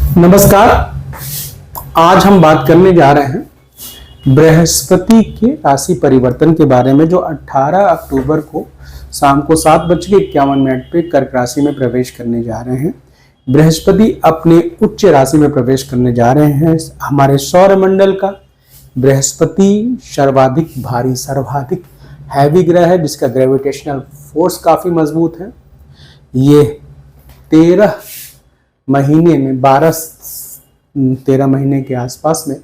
नमस्कार। आज हम बात करने जा रहे हैं बृहस्पति के राशि परिवर्तन के बारे में, जो 18 अक्टूबर को शाम को 7:51 पे कर्क राशि में प्रवेश करने जा रहे हैं। बृहस्पति अपने उच्च राशि में प्रवेश करने जा रहे हैं। हमारे सौरमंडल का बृहस्पति सर्वाधिक भारी, सर्वाधिक हैवी ग्रह है, जिसका ग्रेविटेशनल फोर्स काफी मजबूत है। ये 13 महीने में 13 महीने के आसपास में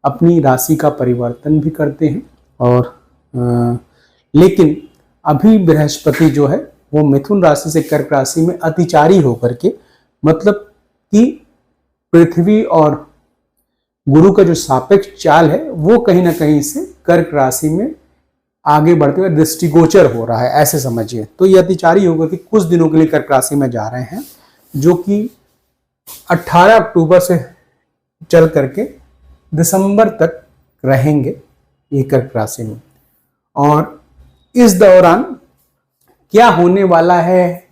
अपनी राशि का परिवर्तन भी करते हैं। और लेकिन अभी बृहस्पति जो है वो मिथुन राशि से कर्क राशि में अतिचारी होकर के, मतलब कि पृथ्वी और गुरु का जो सापेक्ष चाल है वो कहीं ना कहीं से कर्क राशि में आगे बढ़ते हुए दृष्टिगोचर हो रहा है, ऐसे समझिए। तो ये अतिचारी होकर के कुछ दिनों के लिए कर्क राशि में जा रहे हैं, जो कि 18 अक्टूबर से चल करके दिसंबर तक रहेंगे ये कर्क राशि में। और इस दौरान क्या होने वाला है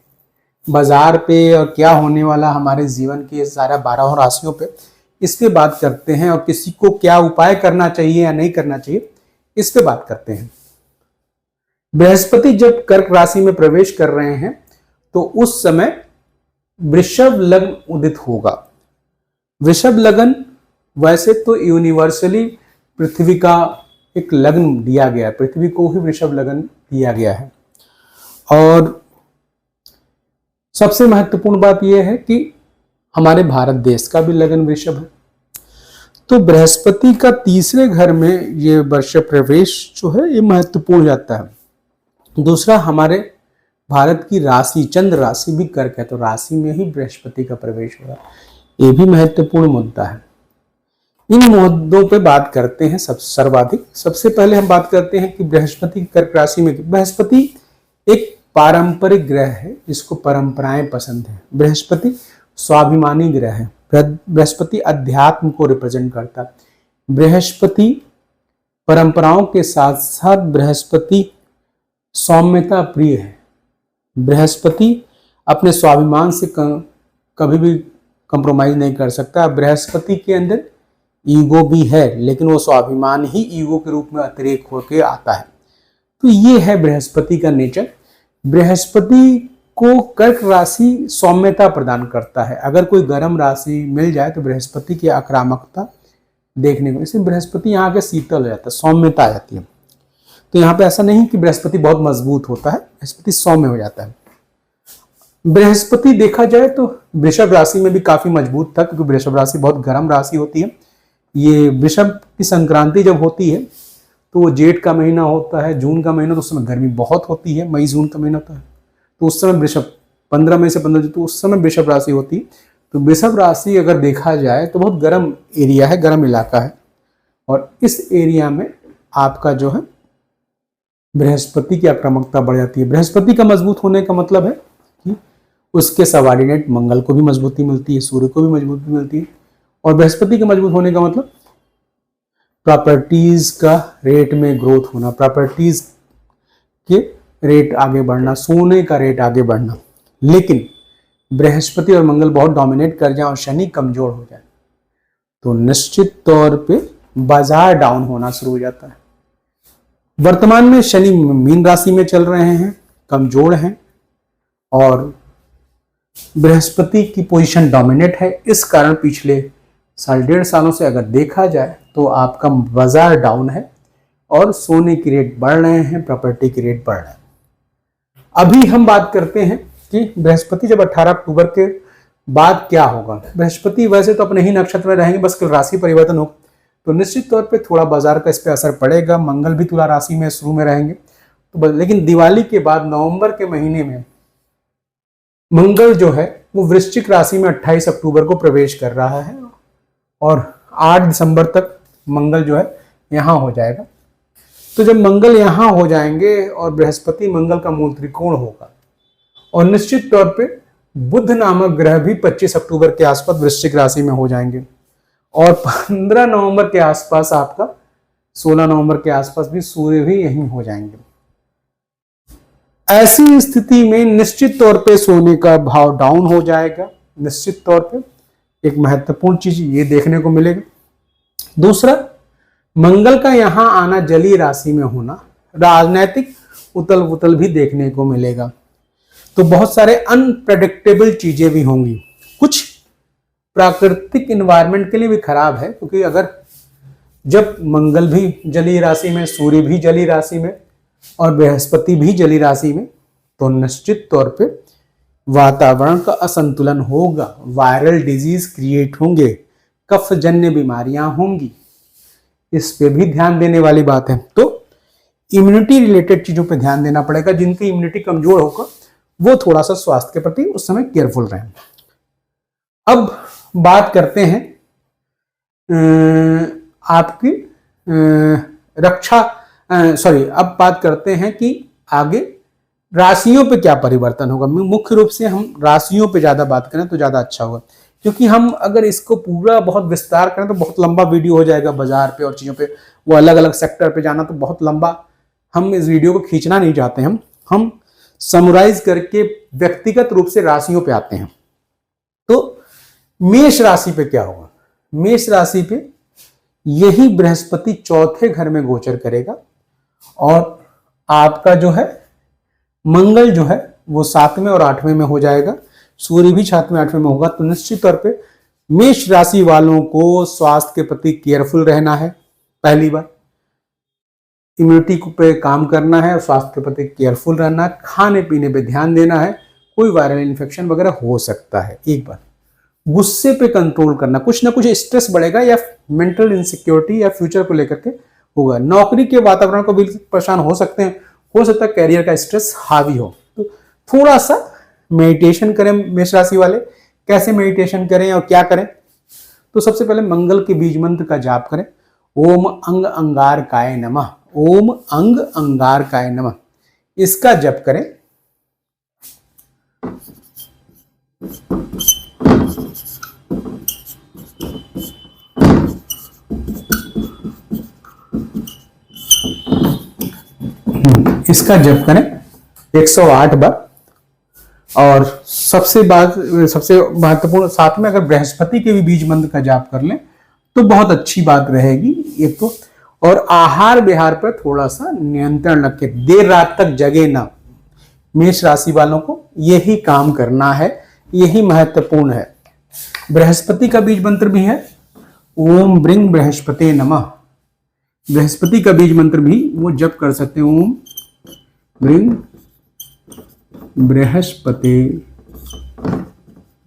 बाजार पे और क्या होने वाला हमारे जीवन के सारा 12 राशियों पे, इस पे बात करते हैं। और किसी को क्या उपाय करना चाहिए या नहीं करना चाहिए, इस पे बात करते हैं। बृहस्पति जब कर्क राशि में प्रवेश कर रहे हैं तो उस समय वृषभ लग्न उदित होगा। वृषभ लग्न वैसे तो यूनिवर्सली पृथ्वी का एक लग्न दिया गया है, पृथ्वी को ही वृषभ लग्न दिया गया है। और सबसे महत्वपूर्ण बात यह है कि हमारे भारत देश का भी लग्न वृषभ है। तो बृहस्पति का तीसरे घर में ये वर्ष प्रवेश जो है ये महत्वपूर्ण जाता है। दूसरा, हमारे भारत की राशि चंद्र राशि भी कर्क है, तो राशि में ही बृहस्पति का प्रवेश हो रहा है, ये भी महत्वपूर्ण मुद्दा है। इन मुद्दों पे बात करते हैं सर्वाधिक। सबसे पहले हम बात करते हैं कि बृहस्पति कर्क राशि में, बृहस्पति एक पारंपरिक ग्रह है जिसको परंपराएं पसंद है। बृहस्पति स्वाभिमानी ग्रह है। बृहस्पति अध्यात्म को रिप्रेजेंट करता है। बृहस्पति परंपराओं के साथ साथ बृहस्पति सौम्यता प्रिय है। बृहस्पति अपने स्वाभिमान से कभी भी कंप्रोमाइज नहीं कर सकता। बृहस्पति के अंदर ईगो भी है, लेकिन वो स्वाभिमान ही ईगो के रूप में अतिरेक होकर आता है। तो ये है बृहस्पति का नेचर। बृहस्पति को कर्क राशि सौम्यता प्रदान करता है। अगर कोई गर्म राशि मिल जाए तो बृहस्पति की आक्रामकता देखने को, इसलिए बृहस्पति यहाँ के शीतल हो जाता है, सौम्यता आ जाती है। तो यहाँ पे ऐसा नहीं कि बृहस्पति बहुत मजबूत होता है, बृहस्पति सौम्य हो जाता है। बृहस्पति देखा जाए तो वृषभ राशि में भी काफी मजबूत था, क्योंकि वृषभ राशि बहुत गर्म राशि होती है। ये वृषभ की संक्रांति जब होती है तो वो जेठ का महीना होता है, जून का महीना, तो उस समय गर्मी बहुत होती है, मई जून का महीना होता है। तो उस समय वृषभ 15 मई से 15 तो उस समय वृषभ राशि होती है। तो वृषभ राशि अगर देखा जाए तो बहुत गर्म एरिया है, गर्म इलाका है। और इस एरिया में आपका जो है बृहस्पति की आक्रामकता बढ़ जाती है। बृहस्पति का मजबूत होने का मतलब है कि उसके सबऑर्डिनेट मंगल को भी मजबूती मिलती है, सूर्य को भी मजबूती मिलती है। और बृहस्पति के मजबूत होने का मतलब प्रॉपर्टीज का रेट में ग्रोथ होना, प्रॉपर्टीज के रेट आगे बढ़ना, सोने का रेट आगे बढ़ना। लेकिन बृहस्पति और मंगल बहुत डोमिनेट कर जाए और शनि कमजोर हो जाए तो निश्चित तौर पे बाजार डाउन होना शुरू हो जाता है। वर्तमान में शनि मीन राशि में चल रहे हैं, कमजोर हैं, और बृहस्पति की पोजीशन डोमिनेट है। इस कारण पिछले 1.5 सालों से अगर देखा जाए तो आपका बाजार डाउन है और सोने की रेट बढ़ रहे हैं, प्रॉपर्टी की रेट बढ़ रहे हैं। अभी हम बात करते हैं कि बृहस्पति जब 18 अक्टूबर के बाद क्या होगा। बृहस्पति वैसे तो अपने ही नक्षत्र में रहेंगे, बस राशि परिवर्तन हो तो निश्चित तौर पे थोड़ा बाजार का इस पे असर पड़ेगा। मंगल भी तुला राशि में शुरू में रहेंगे, तो लेकिन दिवाली के बाद नवंबर के महीने में मंगल जो है वो वृश्चिक राशि में 28 अक्टूबर को प्रवेश कर रहा है और 8 दिसंबर तक मंगल जो है यहाँ हो जाएगा। तो जब मंगल यहाँ हो जाएंगे और बृहस्पति मंगल का मूल त्रिकोण होगा, और निश्चित तौर पे बुध नामक ग्रह भी 25 अक्टूबर के आसपास वृश्चिक राशि में हो जाएंगे। और 15 नवंबर के आसपास आपका 16 नवंबर के आसपास भी सूर्य भी यहीं हो जाएंगे। ऐसी स्थिति में निश्चित तौर पे सोने का भाव डाउन हो जाएगा, निश्चित तौर पे एक महत्वपूर्ण चीज ये देखने को मिलेगा। दूसरा, मंगल का यहाँ आना जलीय राशि में होना, राजनैतिक उथल पुथल भी देखने को मिलेगा। तो बहुत सारे अनप्रेडिक्टेबल चीजें भी होंगी। कुछ प्राकृतिक इन्वायरमेंट के लिए भी खराब है, क्योंकि अगर जब मंगल भी जलीय राशि में, सूर्य भी जलीय राशि में और बृहस्पति भी जलीय राशि में, तो निश्चित तौर पे वातावरण का असंतुलन होगा, वायरल डिजीज क्रिएट होंगे, कफजन्य बीमारियां होंगी। इस पे भी ध्यान देने वाली बात है। तो इम्यूनिटी रिलेटेड चीजों पे ध्यान देना पड़ेगा। जिनकी इम्यूनिटी कमजोर होगा वो थोड़ा सा स्वास्थ्य के प्रति उस समय केयरफुल रहें। अब बात करते हैं आपकी अब बात करते हैं कि आगे राशियों पे क्या परिवर्तन होगा। मुख्य रूप से हम राशियों पे ज्यादा बात करें तो ज्यादा अच्छा होगा, क्योंकि हम अगर इसको पूरा बहुत विस्तार करें तो बहुत लंबा वीडियो हो जाएगा। बाजार पे और चीजों पे, वो अलग अलग सेक्टर पे जाना तो बहुत लंबा, हम इस वीडियो को खींचना नहीं चाहते। हम समराइज करके व्यक्तिगत रूप से राशियों पे आते हैं। तो मेष राशि पे क्या होगा? मेष राशि पे यही बृहस्पति चौथे घर में गोचर करेगा और आपका जो है मंगल जो है वो 7वें और 8वें में हो जाएगा, सूर्य भी 7वें 8वें में होगा। तो निश्चित तौर पे मेष राशि वालों को स्वास्थ्य के प्रति केयरफुल रहना है। पहली बार इम्यूनिटी पे काम करना है और स्वास्थ्य के प्रति केयरफुल रहना है। खाने पीने पे ध्यान देना है, कोई वायरल इन्फेक्शन वगैरह हो सकता है। एक बार गुस्से पे कंट्रोल करना, कुछ ना कुछ स्ट्रेस बढ़ेगा या मेंटल इनसिक्योरिटी या फ्यूचर को लेकर के होगा। नौकरी के वातावरण को भी परेशान हो सकते हैं, हो सकता है कैरियर का स्ट्रेस हावी हो। तो थोड़ा सा मेडिटेशन करें मेष राशि वाले। कैसे मेडिटेशन करें और क्या करें? तो सबसे पहले मंगल के बीज मंत्र का जाप करें। ओम अंग अंगारकाय नमः, ओम अंग अंगारकाय नमः, इसका जप करें। इसका जप करें 108 बार। और सबसे महत्वपूर्ण, साथ में अगर बृहस्पति के भी बीज मंत्र का जाप कर लें तो बहुत अच्छी बात रहेगी। एक तो और आहार विहार पर थोड़ा सा नियंत्रण रखें, देर रात तक जगे ना। मेष राशि वालों को यही काम करना है, यही महत्वपूर्ण है। बृहस्पति का बीज मंत्र भी है ओम ब्रिंग बृहस्पति नमः। बृहस्पति का बीज मंत्र भी वो जप कर सकते हैं, ओम ब्रिंग बृहस्पति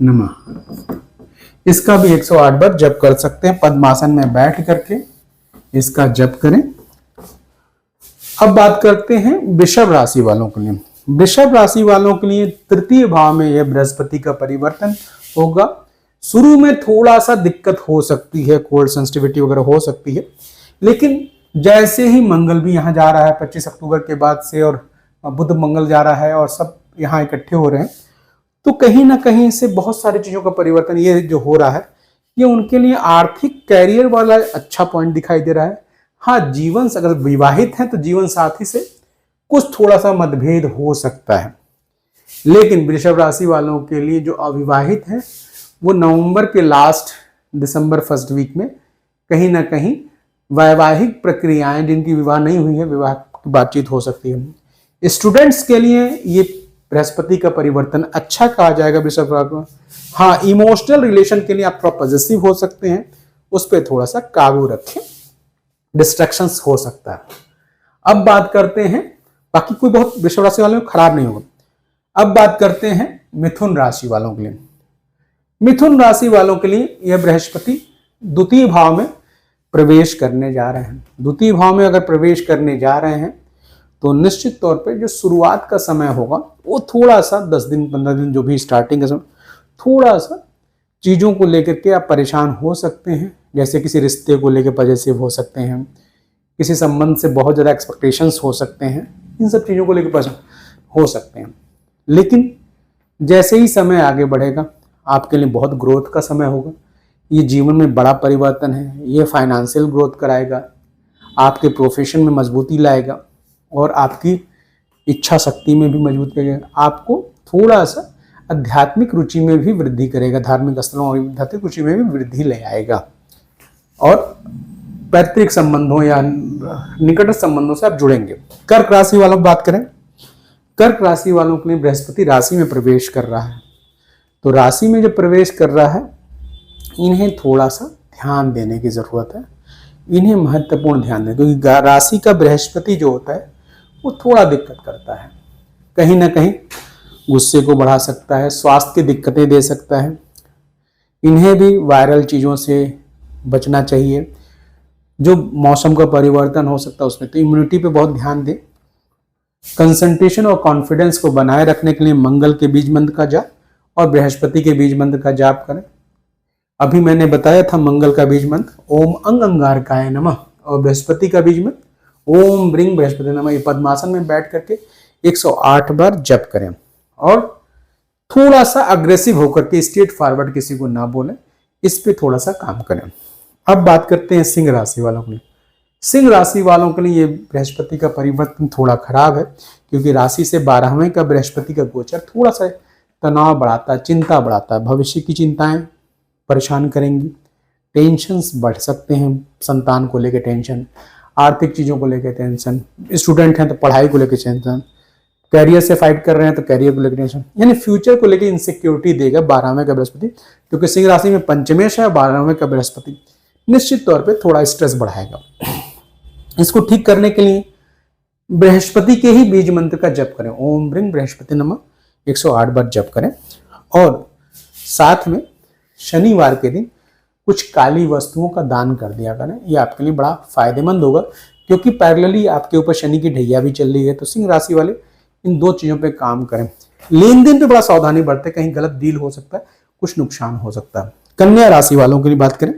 नमः। इसका भी 108 बार जप कर सकते हैं पद्मासन में बैठ करके, इसका जप करें। अब बात करते हैं वृषभ राशि वालों के लिए। वृषभ राशि वालों के लिए तृतीय भाव में यह बृहस्पति का परिवर्तन होगा। शुरू में थोड़ा सा दिक्कत हो सकती है, कोल्ड सेंसिटिविटी वगैरह हो सकती है, लेकिन जैसे ही मंगल भी यहाँ जा रहा है 25 अक्टूबर के बाद से, और बुध मंगल जा रहा है और सब यहाँ इकट्ठे हो रहे हैं, तो कहीं ना कहीं से बहुत सारी चीजों का परिवर्तन ये जो हो रहा है, ये उनके लिए आर्थिक कैरियर वाला अच्छा पॉइंट दिखाई दे रहा है। हाँ, जीवन अगर विवाहित हैं तो जीवन साथी से कुछ थोड़ा सा मतभेद हो सकता है, लेकिन वृषभ राशि वालों के लिए जो अविवाहित हैं वो नवंबर के लास्ट, दिसंबर फर्स्ट वीक में कहीं ना कहीं वैवाहिक प्रक्रियाएं, जिनकी विवाह नहीं हुई है, विवाह की बातचीत हो सकती है। स्टूडेंट्स के लिए ये बृहस्पति का परिवर्तन अच्छा कहा जाएगा वृषभ राशि। हाँ, इमोशनल रिलेशन के लिए आप थोड़ा पॉजिटिव हो सकते हैं, उस पर थोड़ा सा काबू रखें, डिस्ट्रैक्शंस हो सकता है। अब बात करते हैं, बाकी कोई बहुत वृषभ राशि वालों में खराब नहीं होगा। अब बात करते हैं मिथुन राशि वालों के लिए। मिथुन राशि वालों के लिए यह बृहस्पति द्वितीय भाव में प्रवेश करने जा रहे हैं। द्वितीय भाव में अगर प्रवेश करने जा रहे हैं तो निश्चित तौर पे जो शुरुआत का समय होगा वो थोड़ा सा 10 दिन 15 दिन जो भी स्टार्टिंग का समय, थोड़ा सा चीज़ों को लेकर के आप परेशान हो सकते हैं। जैसे किसी रिश्ते को लेकर पॉजिटिव हो सकते हैं, किसी संबंध से बहुत ज़्यादा एक्सपेक्टेशंस हो सकते हैं, इन सब चीज़ों को लेकर परेशान हो सकते हैं। लेकिन जैसे ही समय आगे बढ़ेगा आपके लिए बहुत ग्रोथ का समय होगा। ये जीवन में बड़ा परिवर्तन है, ये फाइनेंशियल ग्रोथ कराएगा, आपके प्रोफेशन में मजबूती लाएगा और आपकी इच्छा शक्ति में भी मजबूत करेगा। आपको थोड़ा सा आध्यात्मिक रुचि में भी वृद्धि करेगा, धार्मिक स्थलों और आध्यात्मिक रुचि में भी वृद्धि ले आएगा। और पैतृक संबंधों या निकट संबंधों से आप जुड़ेंगे। कर्क राशि वालों की बात करें, कर्क राशि वालों के लिए बृहस्पति राशि में प्रवेश कर रहा है। तो राशि में जब प्रवेश कर रहा है, इन्हें थोड़ा सा ध्यान देने की जरूरत है, इन्हें महत्वपूर्ण ध्यान दें, क्योंकि राशि का बृहस्पति जो होता है वो थोड़ा दिक्कत करता है, कहीं ना कहीं गुस्से को बढ़ा सकता है, स्वास्थ्य की दिक्कतें दे सकता है। इन्हें भी वायरल चीज़ों से बचना चाहिए। जो मौसम का परिवर्तन हो सकता है उसमें तो इम्यूनिटी पे बहुत ध्यान दें। कंसंट्रेशन और कॉन्फिडेंस को बनाए रखने के लिए मंगल के बीज मंत्र का जाप और बृहस्पति के बीज मंत्र का जाप करें। अभी मैंने बताया था मंगल का बीज मंत्र ओम अंग अंगारकाय नमः और बृहस्पति का बीज मंत्र ओम ब्रिंग बृहस्पति नमः। ये पद्मासन में बैठ करके 108 बार जप करें और थोड़ा सा अग्रेसिव होकर के स्ट्रेट फॉरवर्ड किसी को ना बोलें, इस पे थोड़ा सा काम करें। अब बात करते हैं सिंह राशि वालों के लिए। सिंह राशि वालों के लिए बृहस्पति का परिवर्तन थोड़ा खराब है, क्योंकि राशि से 12वें का बृहस्पति का गोचर थोड़ा सा तनाव बढ़ाता है, चिंता बढ़ाता है, भविष्य की चिंताएं परेशान करेंगी, टेंशन्स बढ़ सकते हैं, संतान को लेकर टेंशन, आर्थिक चीज़ों को लेकर टेंशन, स्टूडेंट हैं तो पढ़ाई को लेकर टेंशन, कैरियर से फाइट कर रहे हैं तो कैरियर को लेकर टेंशन, यानी फ्यूचर को लेकर इनसिक्योरिटी देगा 12वें का बृहस्पति, क्योंकि सिंह राशि में पंचमेश है, 12वें का बृहस्पति निश्चित तौर पे थोड़ा स्ट्रेस बढ़ाएगा। इसको ठीक करने के लिए बृहस्पति के ही बीज मंत्र का जप करें, ओम ब्रिंग बृहस्पति नमः 108 बार जप करें। और साथ में शनिवार के दिन कुछ काली वस्तुओं का दान कर दिया करें, ये आपके लिए बड़ा फायदेमंद होगा, क्योंकि पैरेलली आपके ऊपर शनि की ढैया भी चल रही है। तो सिंह राशि वाले इन दो चीजों पे काम करें। लेन देन पे बड़ा सावधानी बरतें, कहीं गलत डील हो सकता है, कुछ नुकसान हो सकता है। कन्या राशि वालों के लिए बात करें,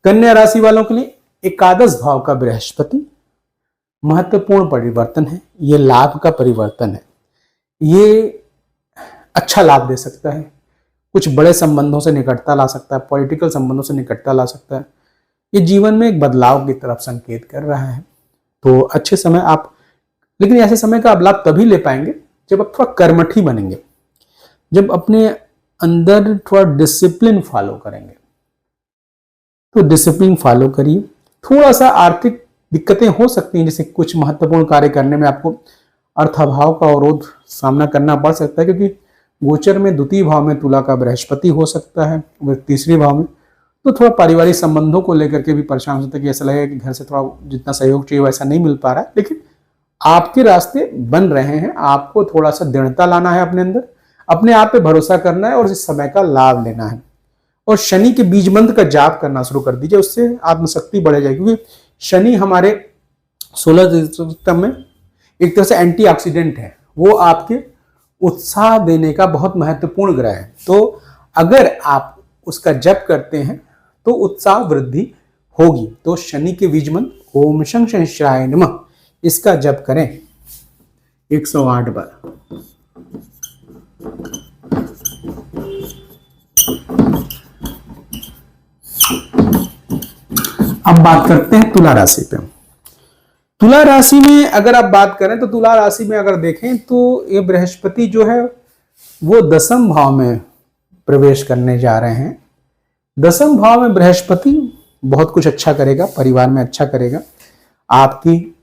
कन्या राशि वालों के लिए एकादश भाव का बृहस्पति महत्वपूर्ण परिवर्तन है, ये लाभ का परिवर्तन है, ये अच्छा लाभ दे सकता है, कुछ बड़े संबंधों से निकटता ला सकता है, पॉलिटिकल संबंधों से निकटता ला सकता है, ये जीवन में एक बदलाव की तरफ संकेत कर रहा है। तो अच्छे समय आप, लेकिन ऐसे समय का आप लाभ तभी ले पाएंगे जब आप थोड़ा कर्मठी बनेंगे, जब अपने अंदर थोड़ा डिसिप्लिन फॉलो करेंगे। तो डिसिप्लिन फॉलो करिए। थोड़ा सा आर्थिक दिक्कतें हो सकती हैं, जैसे कुछ महत्वपूर्ण कार्य करने में आपको अर्थाभाव का अवरोध सामना करना पड़ सकता है, क्योंकि गोचर में द्वितीय भाव में तुला का बृहस्पति हो सकता है, वह तीसरे भाव में, तो थोड़ा पारिवारिक संबंधों को लेकर के भी परेशान हो सकता है कि ऐसा लगेगा कि घर से थोड़ा जितना सहयोग चाहिए वैसा नहीं मिल पा रहा है। लेकिन आपके रास्ते बन रहे हैं, आपको थोड़ा सा दृढ़ता लाना है अपने अंदर, अपने आप पे भरोसा करना है और इस समय का लाभ लेना है। और शनि के बीज मंत्र का जाप करना शुरू कर दीजिए, उससे आत्मशक्ति बढ़ जाएगी, क्योंकि शनि हमारे सोलर सिस्टम में एक तरह से एंटीऑक्सीडेंट है, वो आपके उत्साह देने का बहुत महत्वपूर्ण ग्रह है। तो अगर आप उसका जप करते हैं तो उत्साह वृद्धि होगी। तो शनि के बीज मंत्र ओम शं शंशाय नमः, इसका जप करें 108 बार। अब बात करते हैं तुला राशि पे। तुला राशि में अगर आप बात करें तो तुला राशि में अगर देखें तो ये बृहस्पति जो है वो दसम भाव में प्रवेश करने जा रहे हैं। दसम भाव में बृहस्पति बहुत कुछ अच्छा करेगा, परिवार में अच्छा करेगा, आपकी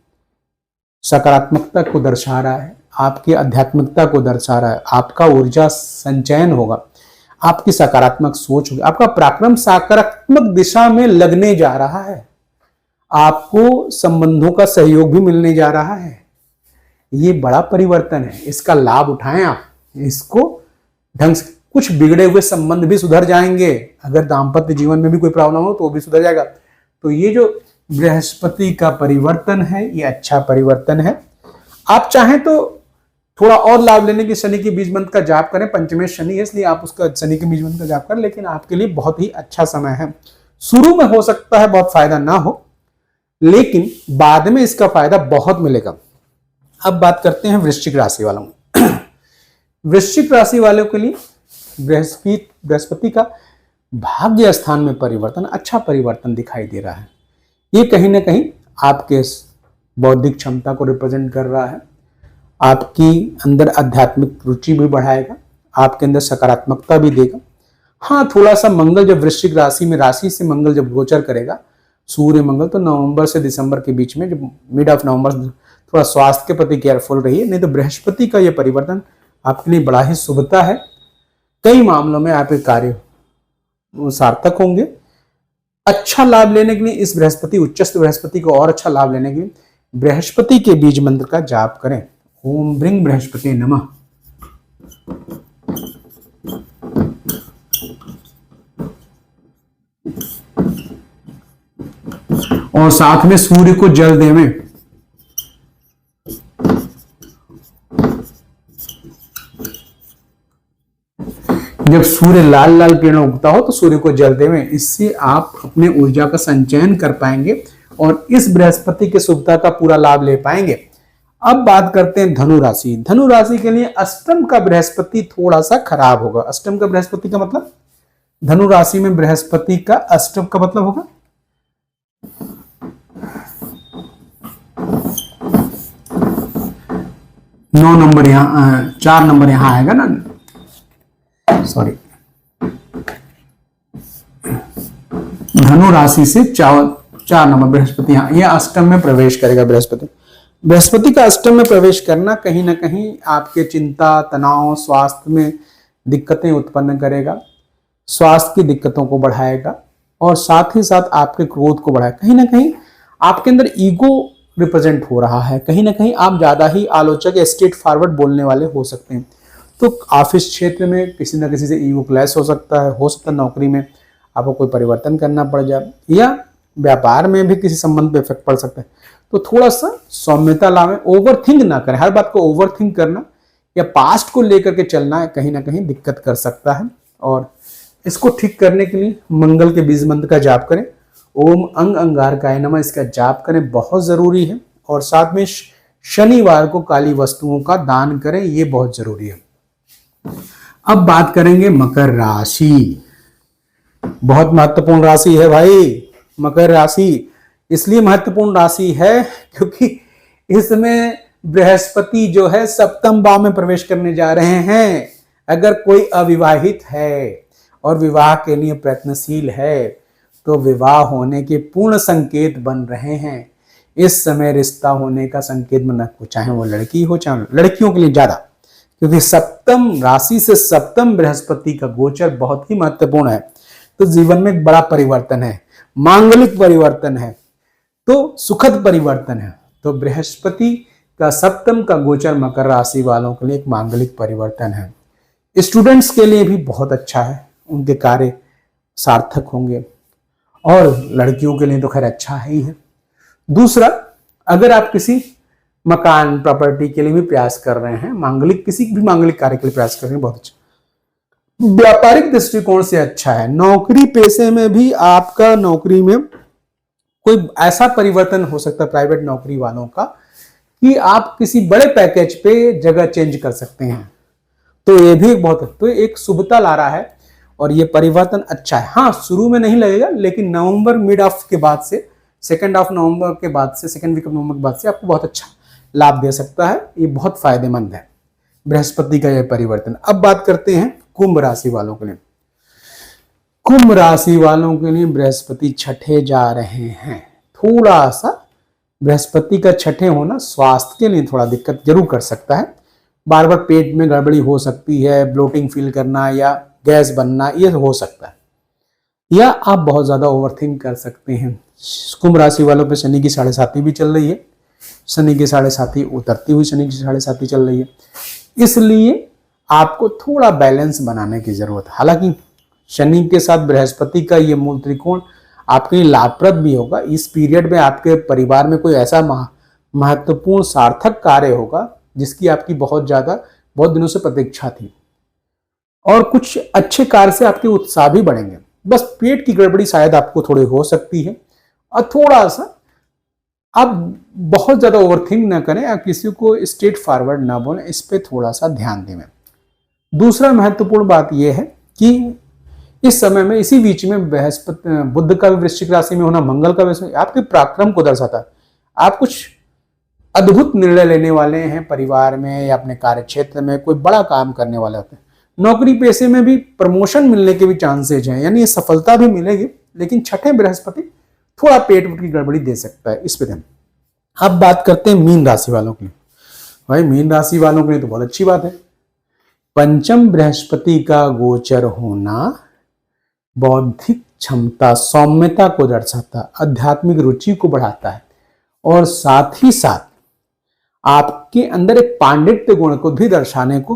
सकारात्मकता को दर्शा रहा है, आपकी आध्यात्मिकता को दर्शा रहा है, आपका ऊर्जा संचयन होगा, आपकी सकारात्मक सोच होगी, आपका पराक्रम सकारात्मक दिशा में लगने जा रहा है, आपको संबंधों का सहयोग भी मिलने जा रहा है। ये बड़ा परिवर्तन है, इसका लाभ उठाएं आप, इसको ढंग से, कुछ बिगड़े हुए संबंध भी सुधर जाएंगे, अगर दाम्पत्य जीवन में भी कोई प्रॉब्लम हो तो भी सुधर जाएगा। तो ये जो बृहस्पति का परिवर्तन है ये अच्छा परिवर्तन है। आप चाहें तो थोड़ा और लाभ लेने के शनि के बीज मंत्र का जाप करें, पंचमेश शनि है इसलिए आप उसका शनि के बीज मंत्र का जाप करें, लेकिन आपके लिए बहुत ही अच्छा समय है। शुरू में हो सकता है बहुत फायदा ना हो, लेकिन बाद में इसका फायदा बहुत मिलेगा। अब बात करते हैं वृश्चिक राशि वालों में। वृश्चिक राशि वालों के लिए बृहस्पति का भाग्य स्थान में परिवर्तन, अच्छा परिवर्तन दिखाई दे रहा है। ये कहीं ना कहीं आपके बौद्धिक क्षमता को रिप्रेजेंट कर रहा है, आपकी अंदर आध्यात्मिक रुचि भी बढ़ाएगा, आपके अंदर सकारात्मकता भी देगा। हाँ, थोड़ा सा मंगल जब वृश्चिक राशि में, राशि से मंगल जब गोचर करेगा, सूर्य मंगल, तो नवंबर से दिसंबर के बीच में, जब मिड ऑफ नवंबर, थोड़ा स्वास्थ्य के प्रति केयरफुल रहिए। नहीं तो बृहस्पति का यह परिवर्तन आपके लिए बड़ा ही शुभता है। कई मामलों में आपके कार्य सार्थक होंगे। अच्छा लाभ लेने के लिए इस बृहस्पति, उच्चस्थ बृहस्पति को और अच्छा लाभ लेने के लिए बृहस्पति के बीज मंत्र का जाप करें। ओम ब्रिंग बृहस्पति नमः। और साथ में सूर्य को जल देवें। जब सूर्य लाल लाल किरणों उगता हो तो सूर्य को जल देवें। इससे आप अपने ऊर्जा का संचयन कर पाएंगे और इस बृहस्पति के शुभता का पूरा लाभ ले पाएंगे। अब बात करते हैं धनु राशि। धनु राशि के लिए अष्टम का बृहस्पति थोड़ा सा खराब होगा। अष्टम का बृहस्पति का मतलब, धनु राशि में बृहस्पति का अष्टम का मतलब होगा 9 नंबर, यहां 4 नंबर यहां आएगा ना, सॉरी, धनु राशि से 4 नंबर बृहस्पति, यहां यह अष्टम में प्रवेश करेगा। बृहस्पति का अष्टम में प्रवेश करना कहीं ना कहीं आपके चिंता, तनाव, स्वास्थ्य में दिक्कतें उत्पन्न करेगा, स्वास्थ्य की दिक्कतों को बढ़ाएगा और साथ ही साथ आपके क्रोध को बढ़ाएगा। कहीं ना कहीं आपके अंदर ईगो रिप्रेजेंट हो रहा है, कहीं ना कहीं आप ज्यादा ही आलोचक या स्ट्रेट फॉरवर्ड बोलने वाले हो सकते हैं। तो ऑफिस क्षेत्र में किसी ना किसी से ईगो क्लैश हो सकता है नौकरी में आपको कोई परिवर्तन करना पड़ जाए, या व्यापार में भी किसी संबंध पे इफेक्ट पड़ सकता है। तो थोड़ा सा सौम्यता लावें, ओवर थिंक ना करें। हर बात को ओवर थिंक करना या पास्ट को लेकर के चलना कहीं ना कहीं दिक्कत कर सकता है। और इसको ठीक करने के लिए मंगल के बीज मंत्र का जाप करें। ओम अंग अंगारकाय नमः, इसका जाप करें, बहुत जरूरी है। और साथ में शनिवार को काली वस्तुओं का दान करें, ये बहुत जरूरी है। अब बात करेंगे मकर राशि। बहुत महत्वपूर्ण राशि है भाई मकर राशि। इसलिए महत्वपूर्ण राशि है क्योंकि इसमें बृहस्पति जो है सप्तम भाव में प्रवेश करने जा रहे हैं। अगर कोई अविवाहित है और विवाह के लिए प्रयत्नशील है तो विवाह होने के पूर्ण संकेत बन रहे हैं। इस समय रिश्ता होने का संकेत बना, चाहे वो लड़की हो चाहे लड़कियों के लिए ज्यादा, क्योंकि सप्तम राशि से सप्तम बृहस्पति का गोचर बहुत ही महत्वपूर्ण है। तो जीवन में एक बड़ा परिवर्तन है, मांगलिक परिवर्तन है, तो सुखद परिवर्तन है। तो बृहस्पति का सप्तम का गोचर मकर राशि वालों के लिए एक मांगलिक परिवर्तन है। स्टूडेंट्स के लिए भी बहुत अच्छा है, उनके कार्य सार्थक होंगे और लड़कियों के लिए तो खैर अच्छा ही है। दूसरा, अगर आप किसी मकान प्रॉपर्टी के लिए भी प्रयास कर रहे हैं, मांगलिक किसी भी मांगलिक कार्य के लिए प्रयास कर रहे हैं, बहुत अच्छा। व्यापारिक दृष्टिकोण से अच्छा है। नौकरी पेशे में भी आपका नौकरी में कोई ऐसा परिवर्तन हो सकता है प्राइवेट नौकरी वालों का कि आप किसी बड़े पैकेज पे जगह चेंज कर सकते हैं। तो ये भी एक शुभता ला रहा है और ये परिवर्तन अच्छा है। हाँ, शुरू में नहीं लगेगा, लेकिन नवंबर मिड ऑफ के बाद से, सेकेंड ऑफ नवंबर के बाद से, सेकेंड वीक ऑफ नवंबर के बाद से आपको बहुत अच्छा लाभ दे सकता है। ये बहुत फायदेमंद है बृहस्पति का यह परिवर्तन। अब बात करते हैं कुंभ राशि वालों के लिए। कुंभ राशि वालों के लिए बृहस्पति छठे जा रहे हैं। थोड़ा सा बृहस्पति का छठे होना स्वास्थ्य के लिए थोड़ा दिक्कत जरूर कर सकता है। बार बार पेट में गड़बड़ी हो सकती है, ब्लोटिंग फील करना या गैस बनना, ये हो सकता है, या आप बहुत ज्यादा ओवरथिंक कर सकते हैं। कुंभ राशि वालों पे शनि की 7.5 भी चल रही है। शनि की 7.5 उतरती हुई शनि की 7.5 चल रही है, इसलिए आपको थोड़ा बैलेंस बनाने की जरूरत है। हालांकि शनि के साथ बृहस्पति का ये मूल त्रिकोण आपके लिए लाभप्रद भी होगा। इस पीरियड में आपके परिवार में कोई ऐसा महत्वपूर्ण सार्थक कार्य होगा जिसकी आपकी बहुत दिनों से प्रतीक्षा थी, और कुछ अच्छे कार्य से आपके उत्साह भी बढ़ेंगे। बस पेट की गड़बड़ी शायद आपको थोड़ी हो सकती है, और थोड़ा सा आप बहुत ज्यादा ओवरथिंक ना करें या किसी को स्ट्रेट फॉरवर्ड ना बोलें, इस पे थोड़ा सा ध्यान दें। दूसरा महत्वपूर्ण बात यह है कि इस समय में, इसी बीच में बृहस्पति, बुध का वृश्चिक राशि में होना, मंगल का वैसे आपके पराक्रम को दर्शाता है। आप कुछ अद्भुत निर्णय लेने वाले हैं परिवार में या अपने कार्य क्षेत्र में, कोई बड़ा काम करने वाले होते हैं। नौकरी पेशे में भी प्रमोशन मिलने के भी चांसेज हैं, यानी ये सफलता भी मिलेगी, लेकिन छठे बृहस्पति थोड़ा पेट की गड़बड़ी दे सकता है, इस पे ध्यान। अब बात करते हैं मीन राशि वालों के लिए। भाई मीन राशि वालों के लिए तो बहुत अच्छी बात है। पंचम बृहस्पति का गोचर होना बौद्धिक क्षमता, सौम्यता को दर्शाता, आध्यात्मिक रुचि को बढ़ाता है और साथ ही साथ आपके अंदर एक पांडित्य गुण को भी दर्शाने को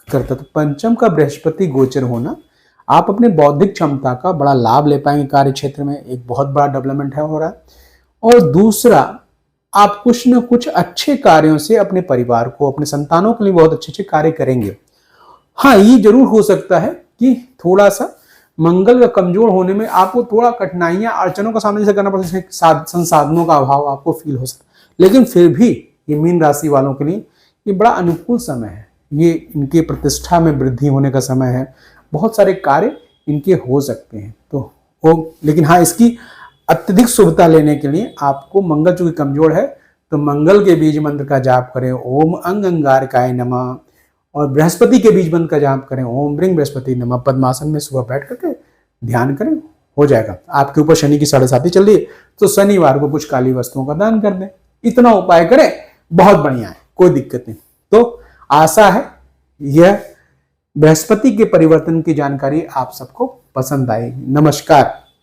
करता। तो पंचम का बृहस्पति गोचर होना, आप अपने बौद्धिक क्षमता का बड़ा लाभ ले पाएंगे कार्य क्षेत्र में, एक बहुत बड़ा डेवलपमेंट है हो रहा है। और दूसरा, आप कुछ न कुछ अच्छे कार्यों से अपने परिवार को, अपने संतानों के लिए बहुत अच्छे अच्छे कार्य करेंगे। हाँ, ये जरूर हो सकता है कि थोड़ा सा मंगल का कमजोर होने में आपको थोड़ा कठिनाइयां, अड़चनों का सामना करना पड़ सकता है, संसाधनों का अभाव आपको फील हो सकता है, लेकिन फिर भी ये मीन राशि वालों के लिए ये बड़ा अनुकूल समय है। ये इनके प्रतिष्ठा में वृद्धि होने का समय है, बहुत सारे कार्य इनके हो सकते हैं। तो वो, लेकिन हाँ, इसकी अत्यधिक शुभता लेने के लिए आपको, मंगल चूंकि कमजोर है, तो मंगल के बीज मंत्र का जाप करें, ओम अंग अंगारकाय नमः, और बृहस्पति के बीज मंत्र का जाप करें, ओम ब्रिंग बृहस्पति नमः। पद्मासन में सुबह बैठ करके ध्यान करें, हो जाएगा। आपके ऊपर शनि की 7.5 चल रही है, तो शनिवार को कुछ काली वस्तुओं का दान कर दें, इतना उपाय करें, बहुत बढ़िया है, कोई दिक्कत नहीं। तो आशा है यह बृहस्पति के परिवर्तन की जानकारी आप सबको पसंद आएगी। नमस्कार।